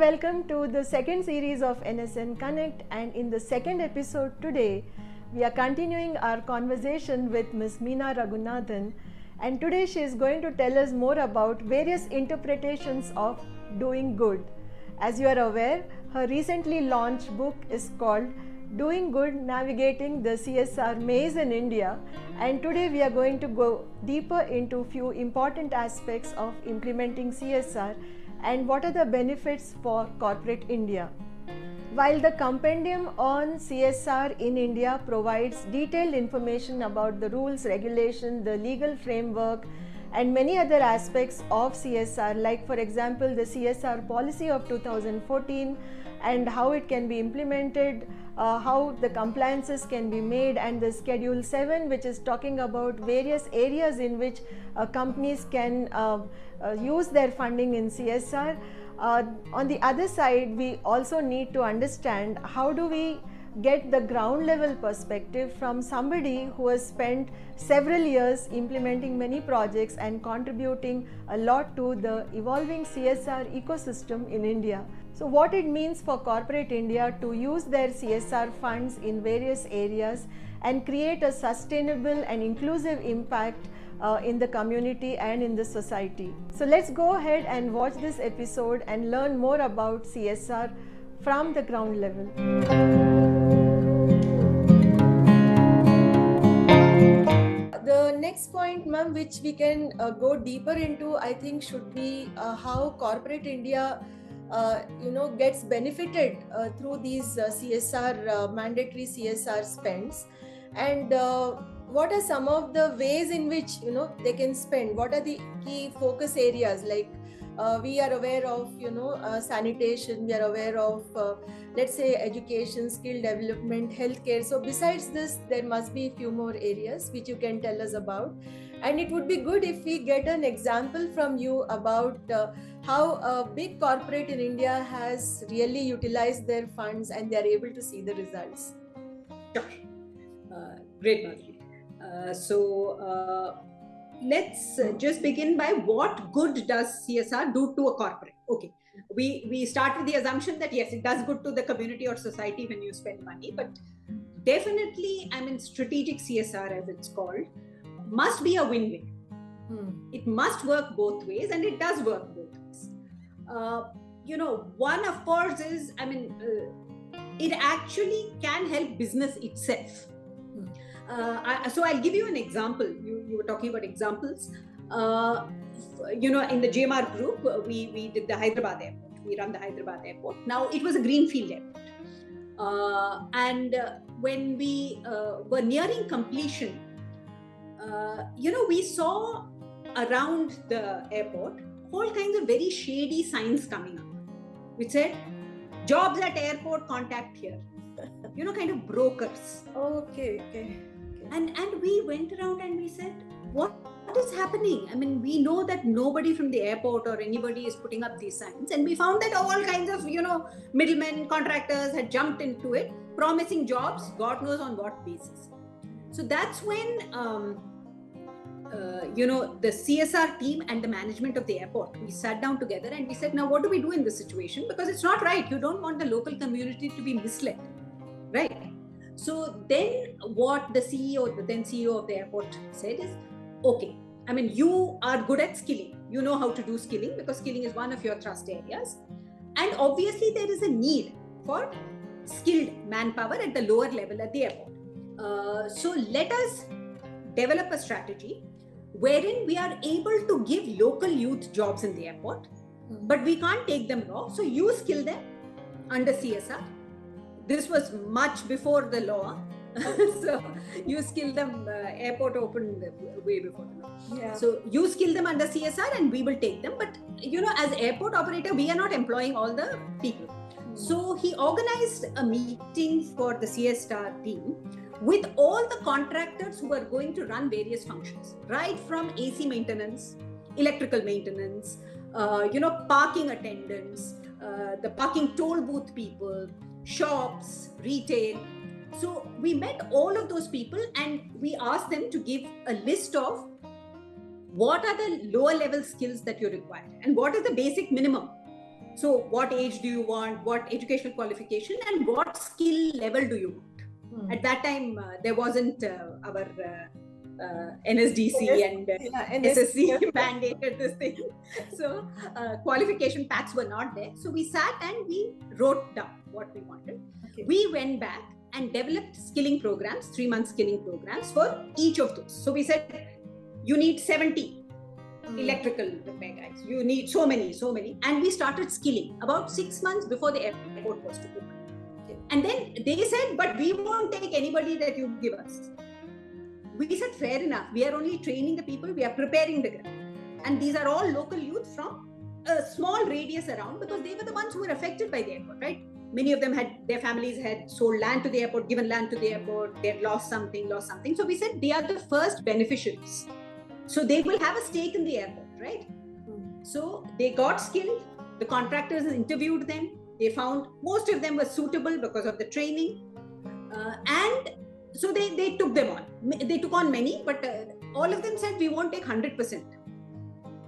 welcome to the second series of NSN Connect, and in the second episode today we are continuing our conversation with Ms. Meena Ragunathan, and today she is going to tell us more about various interpretations of doing good. As you are aware, her recently launched book is called Doing Good, Navigating the CSR Maze in India, and today we are going to go deeper into few important aspects of implementing CSR and what are the benefits for corporate India. While the compendium on CSR in India provides detailed information about the rules, regulation, the legal framework and many other aspects of CSR, like for example the CSR policy of 2014 and how it can be implemented, how the compliances can be made, and the Schedule 7, which is talking about various areas in which companies can use their funding in CSR. On the other side, we also need to understand how do we get the ground level perspective from somebody who has spent several years implementing many projects and contributing a lot to the evolving CSR ecosystem in India. So what it means for corporate India to use their CSR funds in various areas and create a sustainable and inclusive impact in the community and in the society. So let's go ahead and watch this episode and learn more about CSR from the ground level. The next point, ma'am, which we can go deeper into, I think should be how corporate India gets benefited through these CSR mandatory CSR spends, and what are some of the ways in which they can spend. What are the key focus areas? Like we are aware of sanitation, we are aware of let's say education, skill development, healthcare. So besides this, there must be a few more areas which you can tell us about, and it would be good if we get an example from you about how a big corporate in India has really utilized their funds and they are able to see the results. Sure. Great, Madhuri. Let's just begin by what good does CSR do to a corporate? Okay, we start with the assumption that yes, it does good to the community or society when you spend money, but definitely, strategic CSR, as it's called, must be a win-win. It must work both ways, and it does work both ways. One of course is, it actually can help business itself. So I'll give you an example. You were talking about examples. In the JMR group, we did the Hyderabad airport. We run the Hyderabad airport. Now it was a greenfield airport, and when we were nearing completion, we saw around the airport all kinds of very shady signs coming up, which said, "Jobs at airport, contact here." Kind of brokers. Okay. And we went around and we said, what is happening? We know that nobody from the airport or anybody is putting up these signs. And we found that all kinds of, middlemen, contractors had jumped into it, promising jobs, God knows on what basis. So that's when, the CSR team and the management of the airport, we sat down together and we said, now what do we do in this situation? Because it's not right. You don't want the local community to be misled, right? So then what the then CEO of the airport said is, okay, you are good at skilling. You know how to do skilling because skilling is one of your thrust areas. And obviously there is a need for skilled manpower at the lower level at the airport. So let us develop a strategy wherein we are able to give local youth jobs in the airport, but we can't take them raw. So you skill them under CSR. This was much before the law. So you skill them, airport opened way before the law. Yeah. So you skill them under CSR and we will take them. But, as airport operator, we are not employing all the people. So he organized a meeting for the CSR team with all the contractors who are going to run various functions, right from AC maintenance, electrical maintenance, parking attendants, the parking toll booth people, shops, retail. So we met all of those people and we asked them to give a list of what are the lower level skills that you require and what is the basic minimum. So what age do you want, what educational qualification, and what skill level do you want? At that time, there wasn't our NSDC and SSC mandated this thing. So qualification packs were not there. So we sat and we wrote down what we wanted. Okay. We went back and developed skilling programs, 3-month skilling programs for each of those. So we said, you need 70 electrical repair guys, you need so many, and we started skilling about 6 months before the airport was to open. Okay. And then they said, but we won't take anybody that you give us. We said, fair enough, we are only training the people, we are preparing the ground, and these are all local youth from a small radius around, because they were the ones who were affected by the airport, right? Many of them their families had sold land to the airport, given land to the airport, they had lost something. So we said, they are the first beneficiaries. So they will have a stake in the airport, right? So they got skilled, the contractors interviewed them, they found most of them were suitable because of the training, and so they took them on. They took on many, but all of them said, we won't take 100%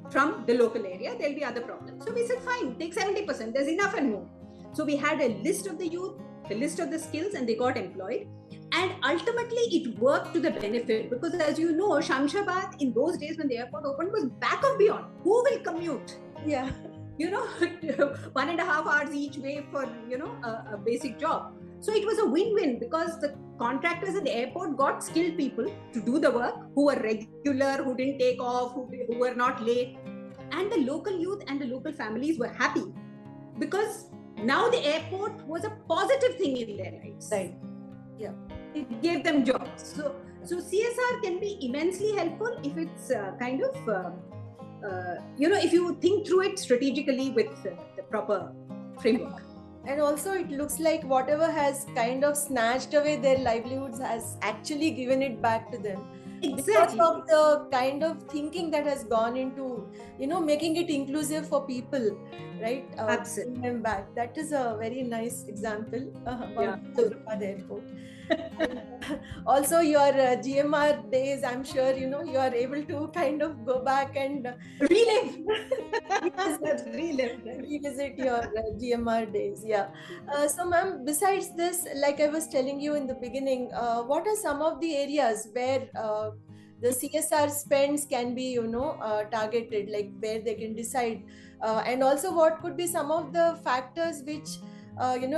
from the local area, there'll be other problems. So we said, fine, take 70%, there's enough and more. So we had a list of the youth, the list of the skills, and they got employed. And ultimately, it worked to the benefit, because as you know, Shamshabad in those days when the airport opened was back of beyond. Who will commute? Yeah. 1.5 hours each way for, a basic job. So it was a win-win, because the contractors at the airport got skilled people to do the work, who were regular, who didn't take off, who were not late. And the local youth and the local families were happy, because now the airport was a positive thing in their lives. Right. Yeah. It gave them jobs. So CSR can be immensely helpful if it's if you think through it strategically with the proper framework. And also it looks like whatever has kind of snatched away their livelihoods has actually given it back to them. Exactly. Because of the kind of thinking that has gone into, making it inclusive for people, right? Absolutely. Bring them back. That is a very nice example about the airport. Also, your GMR days, I'm sure, you are able to kind of go back and relive your GMR days. Yeah. So, ma'am, besides this, like I was telling you in the beginning, what are some of the areas where the CSR spends can be, targeted, like where they can decide, and also what could be some of the factors which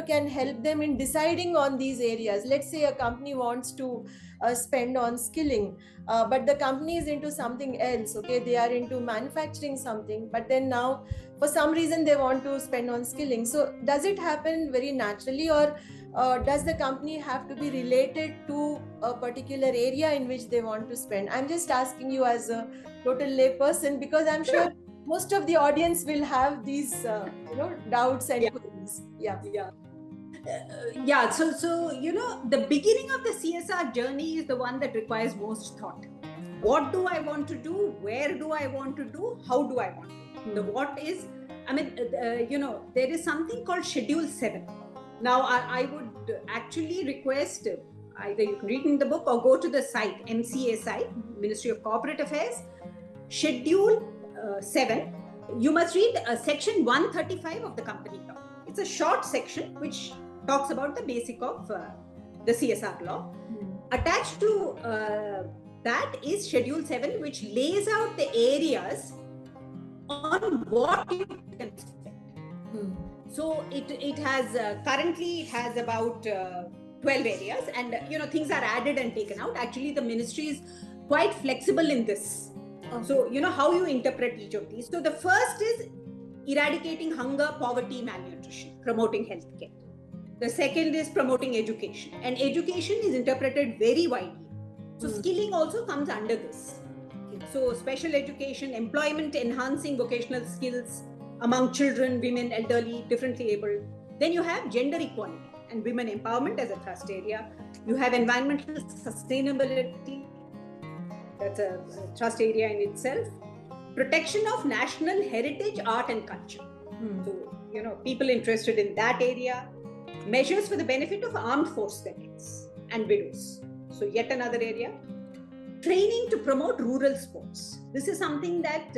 can help them in deciding on these areas. Let's say a company wants to spend on skilling, but the company is into something else. Okay, they are into manufacturing something, but then now for some reason they want to spend on skilling. So does it happen very naturally, or does the company have to be related to a particular area in which they want to spend? I'm just asking you as a total lay person, because I'm sure most of the audience will have these doubts and queries. So the beginning of the CSR journey is the one that requires most thought. What do I want to do? Where do I want to do? How do I want to do? The what is, there is something called Schedule 7. Now, I would actually request, either you can read in the book or go to the site, MCA site, Ministry of Corporate Affairs, Schedule 7. You must read section 135 of the company law. It's a short section which talks about the basic of the CSR law. Attached to that is Schedule 7, which lays out the areas on what you can expect. So it has currently it has about 12 areas, and things are added and taken out. Actually, the ministry is quite flexible in this. Okay. So how you interpret each of these. So the first is eradicating hunger, poverty, malnutrition, promoting healthcare. The second is promoting education, and education is interpreted very widely. So skilling also comes under this. Okay. So special education, employment enhancing vocational skills among children, women, elderly, differently abled. Then you have gender equality and women empowerment as a thrust area. You have environmental sustainability, that's a thrust area in itself. Protection of national heritage, art and culture. So, people interested in that area. Measures for the benefit of armed force veterans and widows. So yet another area. training to promote rural sports. This is something that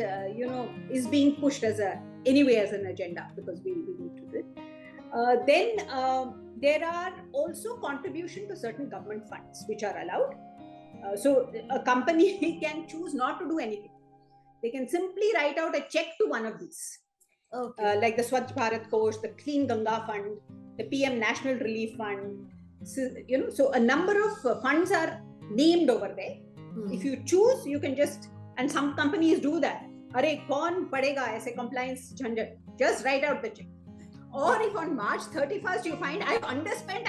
is being pushed as an agenda, because we need to do it. Then there are also contribution to certain government funds which are allowed. So a company can choose not to do anything. They can simply write out a check to one of these, like the Swachh Bharat Kosh, the Clean Ganga Fund, the PM National Relief Fund. So a number of funds are named over there. If you choose, you can just, and some companies do that. Arey, kaun padega aise compliance jhanjat? Just write out the check. Or if on March 31st you find I've underspent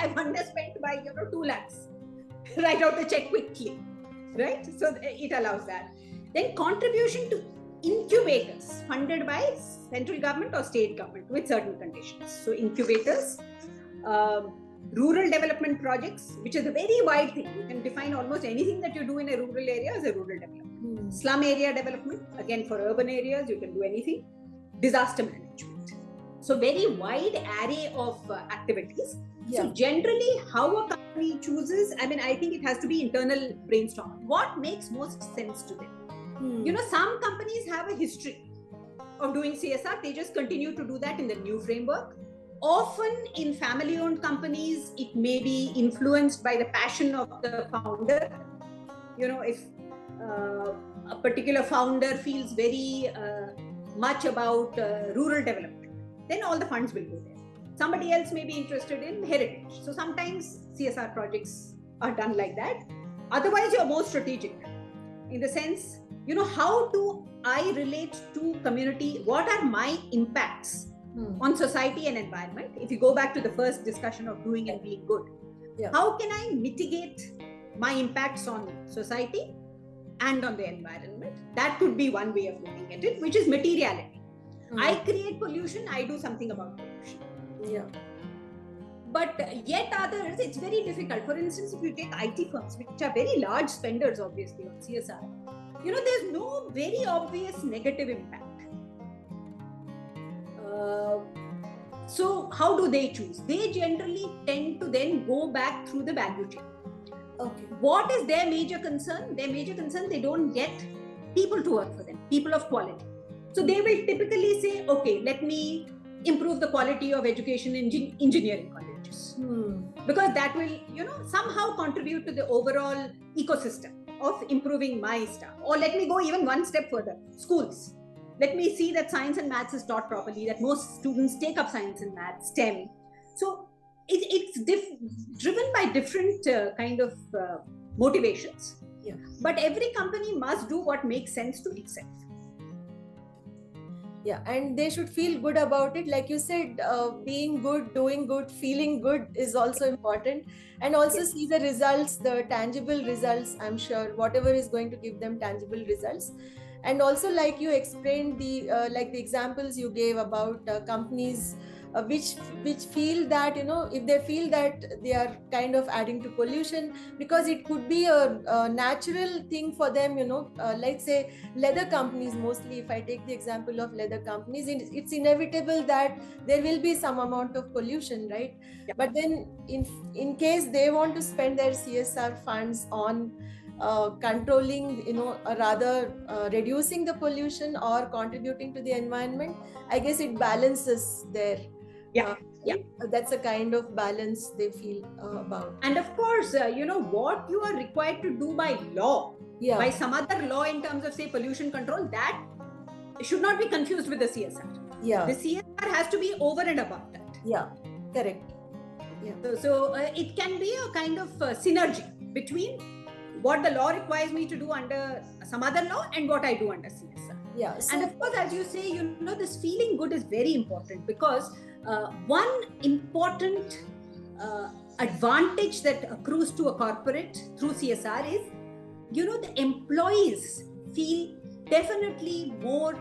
by 2 lakhs, write out the check quickly, right? So it allows that. Then contribution to incubators funded by central government or state government with certain conditions. So incubators, rural development projects, which is a very wide thing. You can define almost anything that you do in a rural area as a rural development. Slum area development, again for urban areas, you can do anything. Disaster management. So very wide array of activities. Yeah. So generally how a company chooses, I think it has to be internal brainstorming. What makes most sense to them? Some companies have a history of doing CSR. They just continue to do that in the new framework. Often in family-owned companies, it may be influenced by the passion of the founder. If a particular founder feels very much about rural development, then all the funds will go there. Somebody else may be interested in heritage. So sometimes CSR projects are done like that. Otherwise, you're more strategic in the sense, how do I relate to community? What are my impacts on society and environment? If you go back to the first discussion of doing and being good, how can I mitigate my impacts on society and on the environment? That could be one way of looking at it, which is materiality. I create pollution, I do something about pollution. Yeah. But yet others, it's very difficult. For instance, if you take IT firms, which are very large spenders, obviously, on CSR, there's no very obvious negative impact. So how do they choose? They generally tend to then go back through the value chain. Okay. What is their major concern? Their major concern, they don't get people to work for them, people of quality. So they will typically say, okay, let me improve the quality of education in engineering colleges. Because that will, somehow contribute to the overall ecosystem of improving my stuff. Or let me go even one step further, schools. Let me see that science and maths is taught properly, that most students take up science and maths, STEM. So it's driven by different kind of motivations. Yeah. But every company must do what makes sense to itself. Yeah, and they should feel good about it. Like you said, being good, doing good, feeling good is also important. And also see the results, the tangible results, I'm sure, whatever is going to give them tangible results. And also, like you explained, the examples you gave about companies which feel that, if they feel that they are kind of adding to pollution, because it could be a natural thing for them, like say leather companies, mostly if I take the example of leather companies, it's inevitable that there will be some amount of pollution, right? Yeah. But then in case they want to spend their CSR funds on controlling, rather reducing the pollution or contributing to the environment, I guess it balances there. That's a kind of balance they feel about. And of course, what you are required to do by law, by some other law in terms of, say, pollution control, that should not be confused with the CSR. The CSR has to be over and above that. Yeah, correct. Yeah. So it can be a kind of synergy between what the law requires me to do under some other law and what I do under CSR. Yeah. So, and of course, as you say, this feeling good is very important, because one important advantage that accrues to a corporate through CSR is, the employees feel definitely more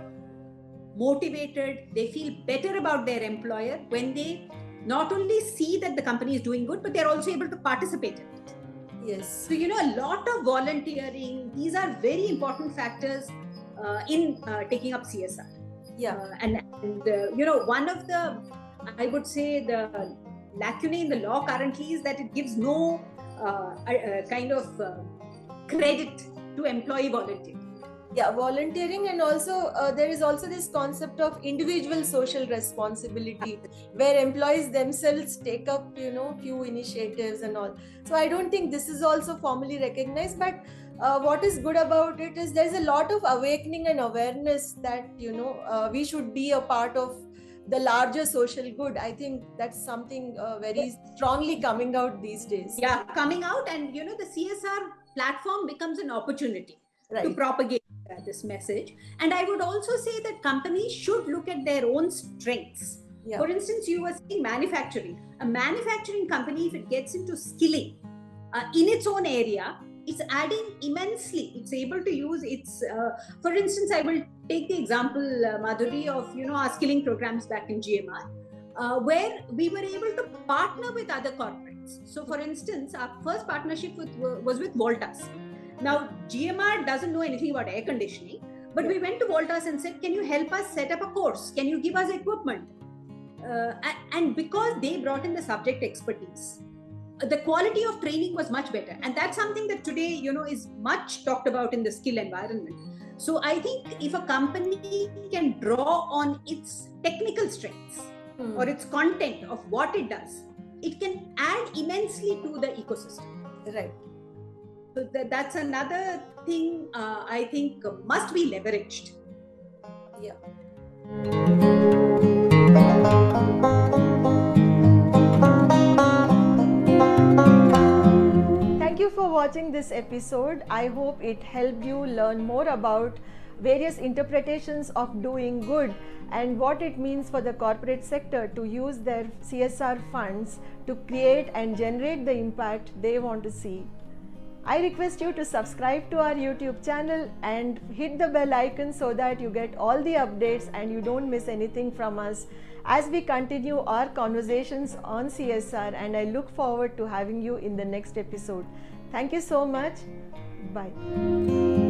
motivated. They feel better about their employer when they not only see that the company is doing good, but they're also able to participate in it. Yes. So, a lot of volunteering, these are very important factors in taking up CSR. Yeah. And one of the, I would say, the lacunae in the law currently is that it gives no kind of credit to employee volunteering. Yeah, volunteering, and also there is also this concept of individual social responsibility where employees themselves take up, few initiatives and all. So I don't think this is also formally recognized, but what is good about it is there's a lot of awakening and awareness that we should be a part of the larger social good. I think that's something very strongly coming out these days. Yeah, coming out, and the CSR platform becomes an opportunity to propagate this message. And I would also say that companies should look at their own strengths. Yeah. For instance, you were saying manufacturing. A manufacturing company, if it gets into skilling in its own area, it's adding immensely. It's able to use its, for instance, I will take the example, Madhuri, of our skilling programs back in GMR, where we were able to partner with other corporates. So, for instance, our first partnership was with Voltas. Now, GMR doesn't know anything about air conditioning, but we went to Voltas and said, can you help us set up a course? Can you give us equipment? And because they brought in the subject expertise, the quality of training was much better. And that's something that today, is much talked about in the skill environment. So I think if a company can draw on its technical strengths or its content of what it does, it can add immensely to the ecosystem. Right. So that's another thing I think must be leveraged. Yeah. Thank you for watching this episode. I hope it helped you learn more about various interpretations of doing good and what it means for the corporate sector to use their CSR funds to create and generate the impact they want to see. I request you to subscribe to our YouTube channel and hit the bell icon so that you get all the updates and you don't miss anything from us as we continue our conversations on CSR, and I look forward to having you in the next episode. Thank you so much. Bye.